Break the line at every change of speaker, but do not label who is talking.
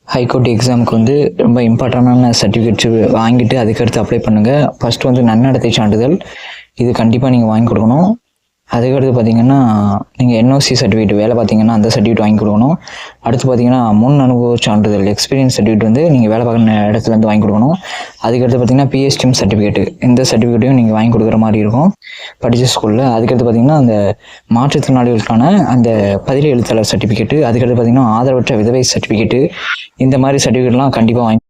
High court எக்ஸாமுக்கு வந்து ரொம்ப இம்பார்ட்டண்டான சர்டிஃபிகேட்ஸ் வாங்கிட்டு அதுக்கடுத்து அப்ளை பண்ணுங்கள். ஃபஸ்ட்டு வந்து நன்னடத்தை சான்றிதழ், இது கண்டிப்பாக நீங்கள் வாங்கி கொடுக்கணும். அதுக்கடுத்து பார்த்தீங்கன்னா நீங்கள் என்ஓசி சர்டிஃபிகேட் வேலை பார்த்தீங்கன்னா அந்த சர்டிஃபிகேட் வாங்கி கொடுக்கணும். அடுத்து பார்த்தீங்கன்னா முன் அனுபவ சான்றிதழ் எக்ஸ்பீரியன்ஸ் சர்டிஃபிகேட் வந்து நீங்கள் வேலை பார்க்குற இடத்துலேருந்து வாங்கி கொடுக்கணும். அதுக்கடுத்து பார்த்தீங்கன்னா பிஎஸ்டிஎம் சர்டிஃபிகேட்டு, இந்த சர்டிஃபிகேட்டையும் நீங்கள் வாங்கி கொடுக்குற மாதிரி இருக்கும் படித்த ஸ்கூலில். அதுக்கடுத்து பார்த்தீங்கன்னா அந்த மாற்றுத்திறனாளிகளுக்கான அந்த பதிலி எழுத்தாளர் சர்டிஃபிகேட்டு, அதுக்கடுத்து பார்த்தீங்கன்னா ஆதரவற்ற விதவை சர்டிஃபிகேட்டு, இந்த மாதிரி சர்டிஃபிகேட்லாம் கண்டிப்பாக வாங்கி